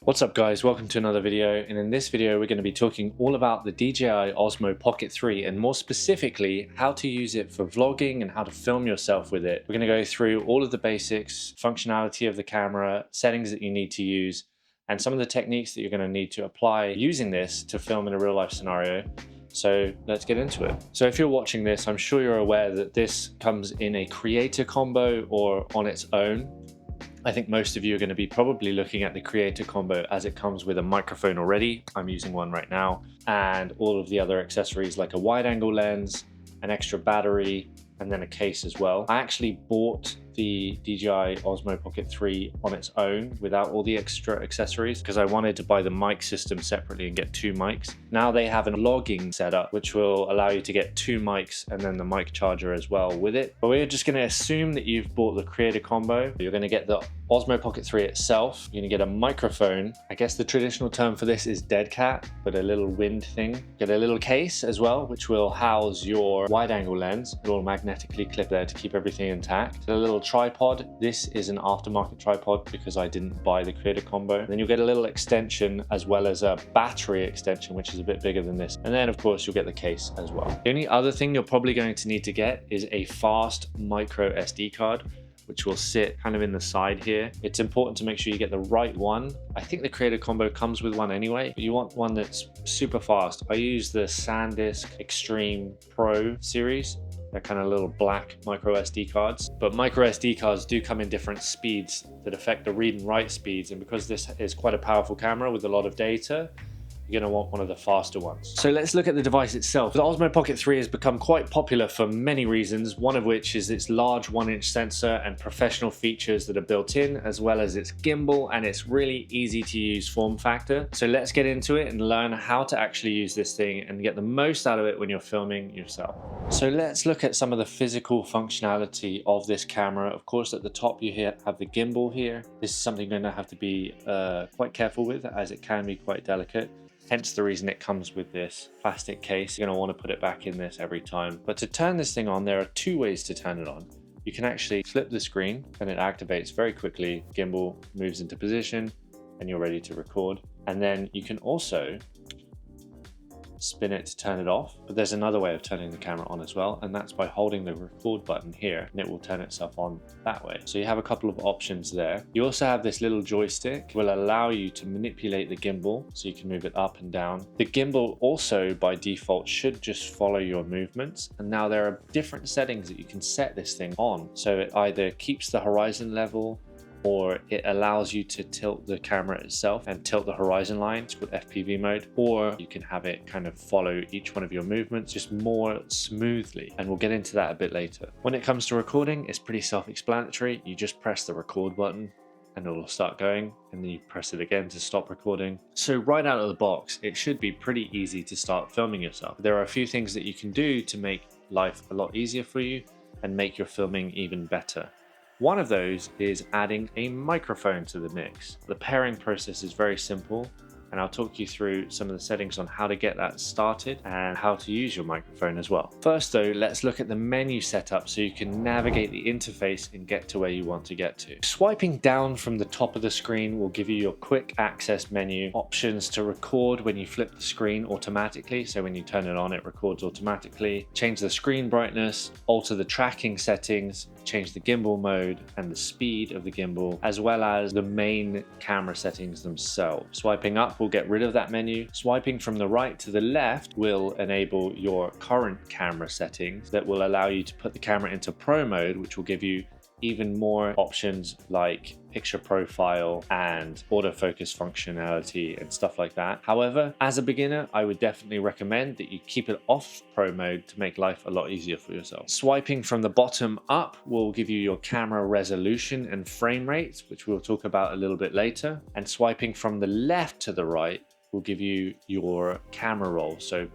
What's up guys, welcome to another video, and in this video we're going to be talking all about the DJI Osmo Pocket 3 and more specifically how to use it for vlogging and how to film yourself with it. We're going to go through all of the basics, functionality of the camera, settings that you need to use, and some of the techniques that you're going to need to apply using this to film in a real life scenario. So let's get into it. So if you're watching this, I'm sure you're aware that this comes in a Creator Combo or on its own. I think most of you are going to be probably looking at the Creator Combo as it comes with a microphone already. I'm using one right now, and all of the other accessories like a wide angle lens, an extra battery, and then a case as well. I actually bought the DJI Osmo Pocket 3 on its own without all the extra accessories because I wanted to buy the mic system separately and get two mics. Now they have a logging setup which will allow you to get two mics and then the mic charger as well with it. But we're just going to assume that you've bought the Creator Combo. You're going to get the Osmo Pocket 3 itself. You're going to get a microphone. I guess the traditional term for this is dead cat, but a little wind thing. Get a little case as well which will house your wide angle lens. It will magnetically clip there to keep everything intact. A little tripod. This is an aftermarket tripod because I didn't buy the Creator Combo. Then you'll get a little extension as well as a battery extension which is a bit bigger than this. And then of course you'll get the case as well. The only other thing you're probably going to need to get is a fast micro SD card which will sit kind of in the side here. It's important to make sure you get the right one. I think the Creator Combo comes with one anyway, but you want one that's super fast. I use the SanDisk Extreme Pro series. They're kind of little black micro SD cards, but micro SD cards do come in different speeds that affect the read and write speeds, and because this is quite a powerful camera with a lot of data, you're going to want one of the faster ones. So let's look at the device itself. The Osmo Pocket 3 has become quite popular for many reasons, one of which is its large 1-inch sensor and professional features that are built in, as well as its gimbal and its really easy to use form factor. So let's get into it and learn how to actually use this thing and get the most out of it when you're filming yourself. So let's look at some of the physical functionality of this camera. Of course, at the top you have the gimbal here. This is something you're going to have to be quite careful with as it can be quite delicate. Hence the reason it comes with this plastic case. You're going to want to put it back in this every time. But to turn this thing on, there are two ways to turn it on. You can actually flip the screen and it activates very quickly. Gimbal moves into position and you're ready to record. And then you can also spin it to turn it off, but there's another way of turning the camera on as well, and that's by holding the record button here and it will turn itself on that way. So you have a couple of options there. You also have this little joystick will allow you to manipulate the gimbal so you can move it up and down. The gimbal also by default should just follow your movements, and now there are different settings that you can set this thing on. So it either keeps the horizon level or it allows you to tilt the camera itself and tilt the horizon line. It's called FPV mode, or you can have it kind of follow each one of your movements just more smoothly, and we'll get into that a bit later. When it comes to recording, it's pretty self-explanatory. You just press the record button and it'll start going, and then you press it again to stop recording. So right out of the box, it should be pretty easy to start filming yourself. There are a few things that you can do to make life a lot easier for you and make your filming even better. One of those is adding a microphone to the mix. The pairing process is very simple, and I'll talk you through some of the settings on how to get that started and how to use your microphone as well. First though, let's look at the menu setup so you can navigate the interface and get to where you want to get to. Swiping down from the top of the screen will give you your quick access menu, options to record when you flip the screen automatically. So when you turn it on, it records automatically. Change the screen brightness, alter the tracking settings, change the gimbal mode and the speed of the gimbal, as well as the main camera settings themselves. Swiping up will get rid of that menu. Swiping from the right to the left will enable your current camera settings that will allow you to put the camera into pro mode, which will give you even more options like picture profile and autofocus functionality and stuff like that. However, as a beginner, I would definitely recommend that you keep it off pro mode to make life a lot easier for yourself. Swiping from the bottom up will give you your camera resolution and frame rates, which we'll talk about a little bit later. And swiping from the left to the right will give you your camera roll. So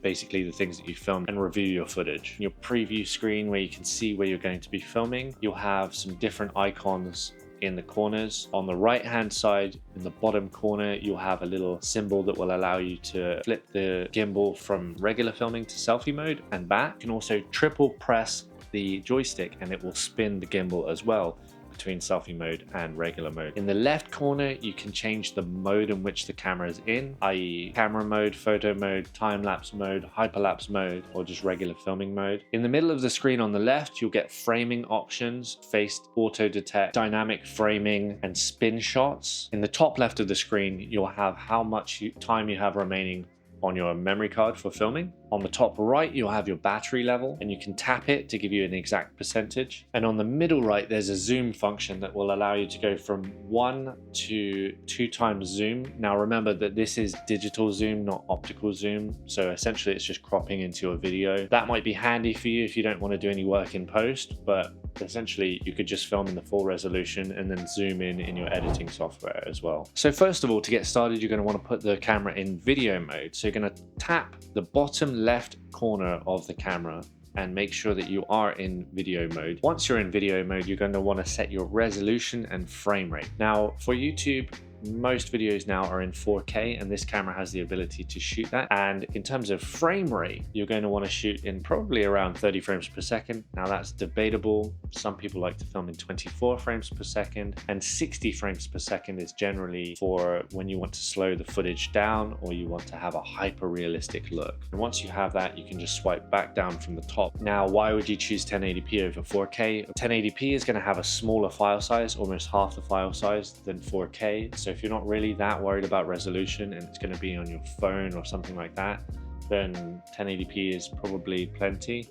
basically the things that you film and review your footage. Your preview screen where you can see where you're going to be filming, you'll have some different icons in the corners. On the right hand side in the bottom corner you'll have a little symbol that will allow you to flip the gimbal from regular filming to selfie mode and back. You can also triple press the joystick and it will spin the gimbal as well. between selfie mode and regular mode. In the left corner, you can change the mode in which the camera is in, i.e. camera mode, photo mode, time-lapse mode, hyperlapse mode, or just regular filming mode. In the middle of the screen on the left, you'll get framing options, face auto detect, dynamic framing, and spin shots. In the top left of the screen, you'll have how much time you have remaining on your memory card for filming. On the top right, you'll have your battery level, and you can tap it to give you an exact percentage. And on the middle right, there's a zoom function that will allow you to go from 1 to 2 times zoom. Now remember that this is digital zoom, not optical zoom. So essentially it's just cropping into your video. That might be handy for you if you don't want to do any work in post, but essentially you could just film in the full resolution and then zoom in your editing software as well. So first of all, to get started, you're going to want to put the camera in video mode. So you're going to tap the bottom left corner of the camera and make sure that you are in video mode. Once you're in video mode, you're going to want to set your resolution and frame rate. Now for YouTube, most videos now are in 4K, and this camera has the ability to shoot that. And in terms of frame rate, you're going to want to shoot in probably around 30 frames per second. Now that's debatable. Some people like to film in 24 frames per second, and 60 frames per second is generally for when you want to slow the footage down or you want to have a hyper realistic look. And once you have that, you can just swipe back down from the top. Now, why would you choose 1080p over 4K? 1080p is going to have a smaller file size, almost half the file size than 4K. So if you're not really that worried about resolution and it's going to be on your phone or something like that, then 1080p is probably plenty.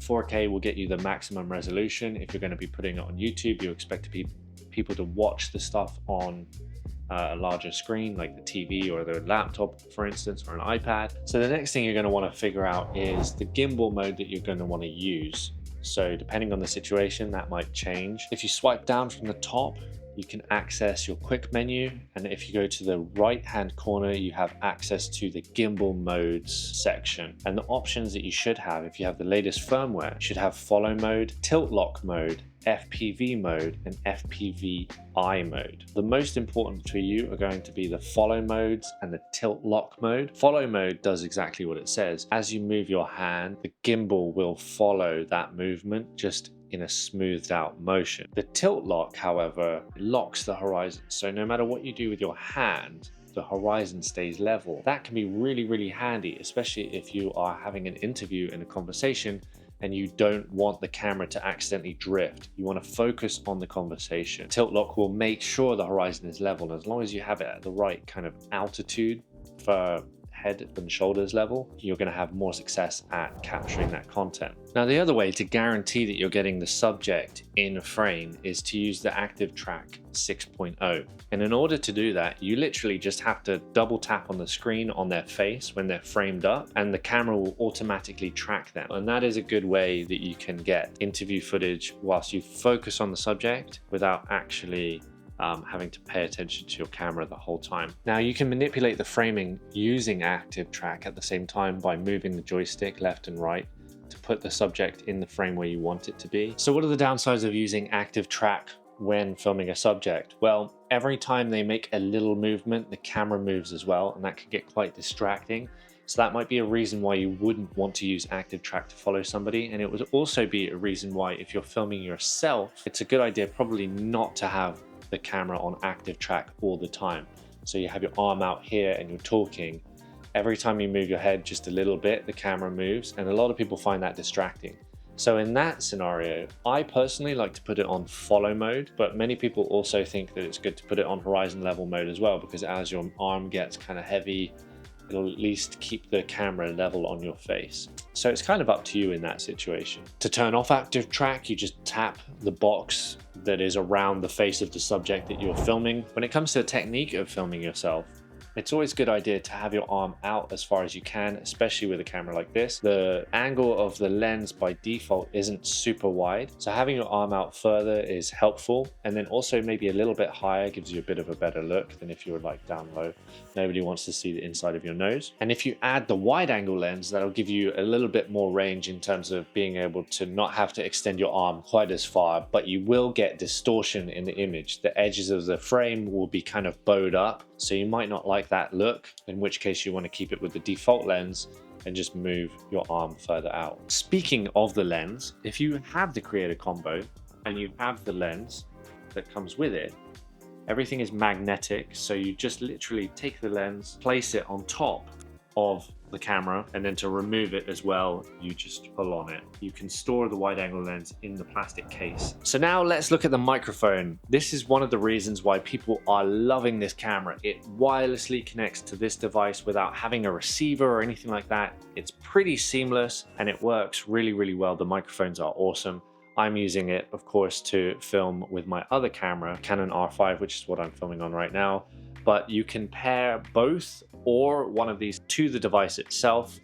4K will get you the maximum resolution. If you're going to be putting it on YouTube, you expect people to watch the stuff on a larger screen like the TV or the laptop, for instance, or an iPad. So the next thing you're going to want to figure out is the gimbal mode that you're going to want to use. So depending on the situation, that might change. If you swipe down from the top, you can access your quick menu, and if you go to the right hand corner, you have access to the gimbal modes section. And the options that you should have, if you have the latest firmware, you should have follow mode, tilt lock mode, FPV mode, and FPV-I mode. The most important to you are going to be the follow modes and the tilt lock mode. Follow mode does exactly what it says. As you move your hand, the gimbal will follow that movement, just in a smoothed out motion. The tilt lock, however, locks the horizon. So no matter what you do with your hand, the horizon stays level. That can be really, really handy, especially if you are having an interview and a conversation and you don't want the camera to accidentally drift. You want to focus on the conversation. Tilt lock will make sure the horizon is level. And as long as you have it at the right kind of altitude for head and shoulders level, you're going to have more success at capturing that content. Now, the other way to guarantee that you're getting the subject in frame is to use the Active Track 6.0. And in order to do that, you literally just have to double tap on the screen on their face when they're framed up, and the camera will automatically track them. And that is a good way that you can get interview footage whilst you focus on the subject without actually having to pay attention to your camera the whole time. Now, you can manipulate the framing using Active Track at the same time by moving the joystick left and right to put the subject in the frame where you want it to be. So what are the downsides of using Active Track when filming a subject? Well, every time they make a little movement, the camera moves as well, and that can get quite distracting. So that might be a reason why you wouldn't want to use Active Track to follow somebody. And it would also be a reason why, if you're filming yourself, it's a good idea probably not to have the camera on Active Track all the time. So you have your arm out here and you're talking. Every time you move your head just a little bit, the camera moves, and a lot of people find that distracting. So in that scenario, I personally like to put it on follow mode, but many people also think that it's good to put it on horizon level mode as well, because as your arm gets kind of heavy, it'll at least keep the camera level on your face. So it's kind of up to you in that situation. To turn off Active Track, you just tap the box that is around the face of the subject that you're filming. When it comes to the technique of filming yourself, it's always a good idea to have your arm out as far as you can, especially with a camera like this. The angle of the lens by default isn't super wide, so having your arm out further is helpful, and then also maybe a little bit higher gives you a bit of a better look than if you were like down low. Nobody wants to see the inside of your nose. And if you add the wide angle lens, that'll give you a little bit more range in terms of being able to not have to extend your arm quite as far, but you will get distortion in the image. The edges of the frame will be kind of bowed up, so you might not like that look, in which case you want to keep it with the default lens and just move your arm further out. Speaking of the lens, if you have the Creator Combo and you have the lens, that comes with it, everything is magnetic, so you just literally take the lens, place it on top of the camera, and then to remove it as well, you just pull on it. You can store the wide angle lens in the plastic case. So now let's look at the microphone. This is one of the reasons why people are loving this camera. It wirelessly connects to this device without having a receiver or anything like that. It's pretty seamless and it works really, really well. The microphones are awesome. I'm using it, of course, to film with my other camera, Canon R5, which is what I'm filming on right now. But you can pair both or one of these to the device itself,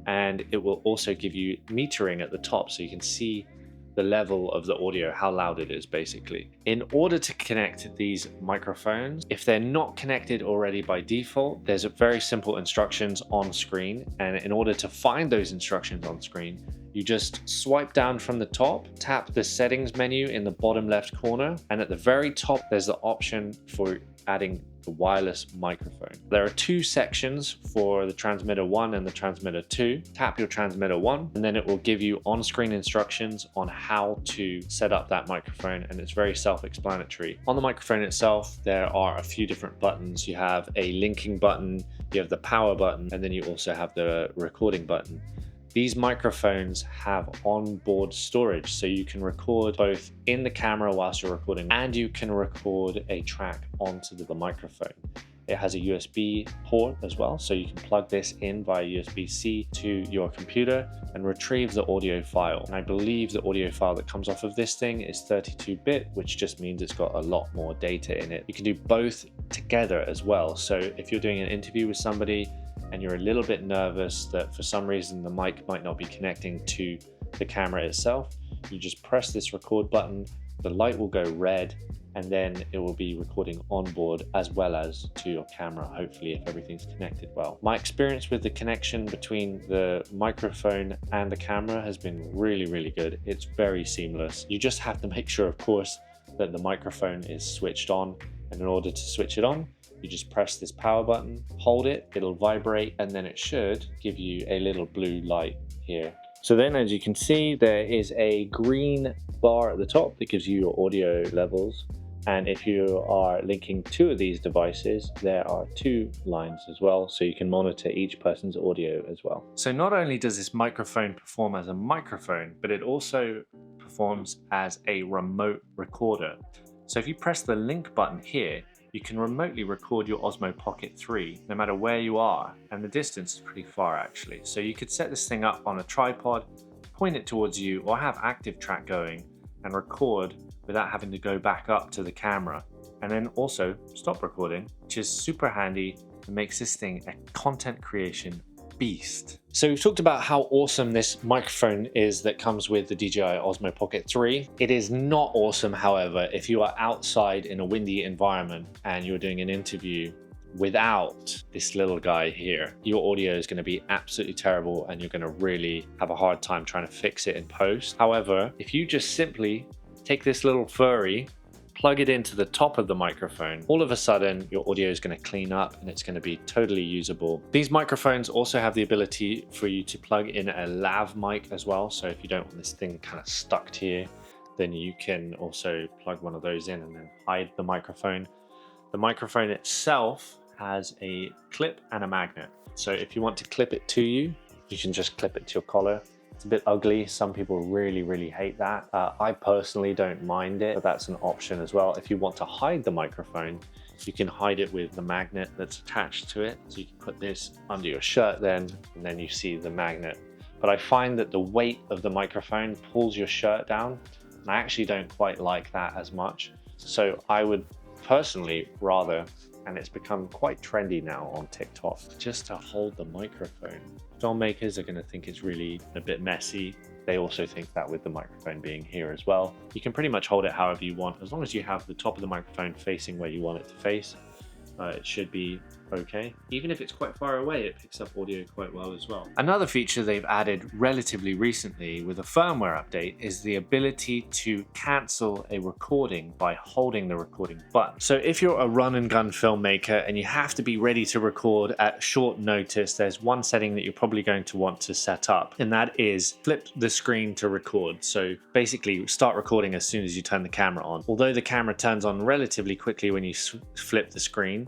and it will also give you metering at the top so you can see the level of the audio, how loud it is basically. In order to connect these microphones, if they're not connected already by default, there's a very simple instructions on screen, and in order to find those instructions on screen, you just swipe down from the top, tap the settings menu in the bottom left corner, and at the very top there's the option for adding the wireless microphone. There are two sections for the transmitter 1 and the transmitter 2. Tap your transmitter 1 and then it will give you on-screen instructions on how to set up that microphone, and it's very self-explanatory. On the microphone itself, there are a few different buttons. You have a linking button, you have the power button, and then you also have the recording button. These microphones have onboard storage, so you can record both in the camera whilst you're recording, and you can record a track onto the microphone. It has a USB port as well, so you can plug this in via USB-C to your computer and retrieve the audio file. And I believe the audio file that comes off of this thing is 32-bit, which just means it's got a lot more data in it. You can do both together as well. So if you're doing an interview with somebody and you're a little bit nervous that for some reason the mic might not be connecting to the camera itself, you just press this record button, the light will go red, and then it will be recording on board as well as to your camera, hopefully, if everything's connected well. My experience with the connection between the microphone and the camera has been really, really good. It's very seamless. You just have to make sure, of course, that the microphone is switched on, and in order to switch it on, you just press this power button, hold it, it'll vibrate, and then it should give you a little blue light here. So then, as you can see, there is a green bar at the top that gives you your audio levels. And if you are linking two of these devices, there are two lines as well, so you can monitor each person's audio as well. So not only does this microphone perform as a microphone, but it also performs as a remote recorder. So if you press the link button here, you can remotely record your Osmo Pocket 3 no matter where you are, and the distance is pretty far actually. So you could set this thing up on a tripod, point it towards you, or have active track going and record without having to go back up to the camera, and then also stop recording, which is super handy and makes this thing a content creation beast. So we've talked about how awesome this microphone is that comes with the DJI Osmo Pocket 3. It is not awesome, however, if you are outside in a windy environment and you're doing an interview without this little guy here. Your audio is going to be absolutely terrible and you're going to really have a hard time trying to fix it in post. However, if you just simply take this little furry, plug it into the top of the microphone, all of a sudden your audio is going to clean up and it's going to be totally usable. These microphones also have the ability for you to plug in a lav mic as well. So if you don't want this thing kind of stuck to you, then you can also plug one of those in and then hide the microphone. The microphone itself has a clip and a magnet. So if you want to clip it to you, you can just clip it to your collar. It's a bit ugly. Some people really hate that. I personally don't mind it, but that's an option as well. If you want to hide the microphone, you can hide it with the magnet that's attached to it. So you can put this under your shirt then, and then you see the magnet. But I find that the weight of the microphone pulls your shirt down, and I actually don't quite like that as much. So I would personally rather, and it's become quite trendy now on TikTok, just to hold the microphone. Filmmakers are going to think it's really a bit messy. They also think that with the microphone being here as well. You can pretty much hold it however you want, as long as you have the top of the microphone facing where you want it to face. it should be okay. Even if it's quite far away, it picks up audio quite well as well. Another feature they've added relatively recently with a firmware update is the ability to cancel a recording by holding the recording button. So if you're a run and gun filmmaker and you have to be ready to record at short notice, there's one setting that you're probably going to want to set up, and that is flip the screen to record. So basically start recording as soon as you turn the camera on. Although the camera turns on relatively quickly when you flip the screen,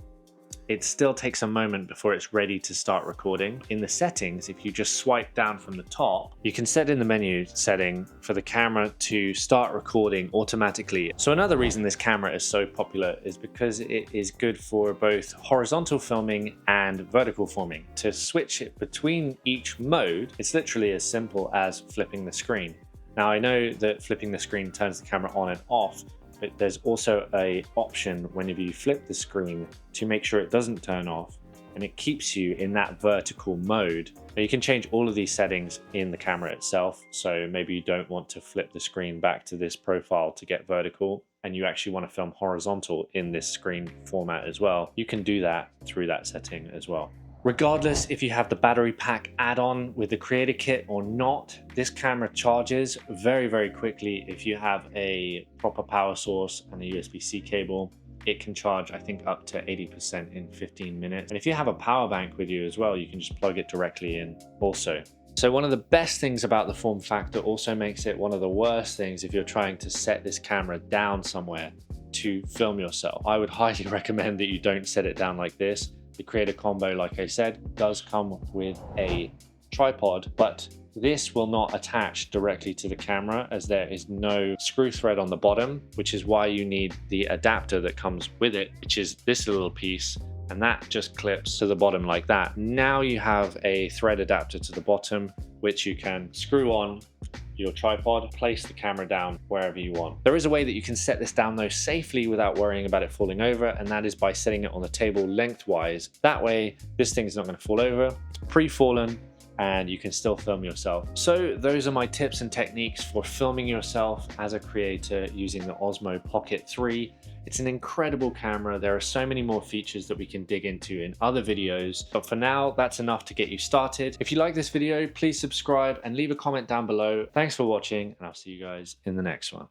it still takes a moment before it's ready to start recording. In the settings, if you just swipe down from the top, you can set in the menu setting for the camera to start recording automatically. So another reason this camera is so popular is because it is good for both horizontal filming and vertical filming. To switch it between each mode, it's literally as simple as flipping the screen. Now I know that flipping the screen turns the camera on and off, but there's also an option whenever you flip the screen to make sure it doesn't turn off, and it keeps you in that vertical mode. Now you can change all of these settings in the camera itself. So maybe you don't want to flip the screen back to this profile to get vertical, and you actually want to film horizontal in this screen format as well. You can do that through that setting as well. Regardless if you have the battery pack add-on with the Creator Kit or not, this camera charges very, very quickly. If you have a proper power source and a USB-C cable, it can charge, I think, up to 80% in 15 minutes. And if you have a power bank with you as well, you can just plug it directly in also. So one of the best things about the form factor also makes it one of the worst things if you're trying to set this camera down somewhere to film yourself. I would highly recommend that you don't set it down like this. The Creator Combo, like I said, does come with a tripod, but this will not attach directly to the camera as there is no screw thread on the bottom, which is why you need the adapter that comes with it, which is this little piece, and that just clips to the bottom like that. Now you have a thread adapter to the bottom, which you can screw on your tripod, place the camera down wherever you want. There is a way that you can set this down though safely without worrying about it falling over, and that is by setting it on the table lengthwise. That way this thing's not going to fall over, it's pre-fallen, and you can still film yourself. So those are my tips and techniques for filming yourself as a creator using the Osmo Pocket 3. It's an incredible camera. There are so many more features that we can dig into in other videos, but for now, that's enough to get you started. If you like this video, please subscribe and leave a comment down below. Thanks for watching, and I'll see you guys in the next one.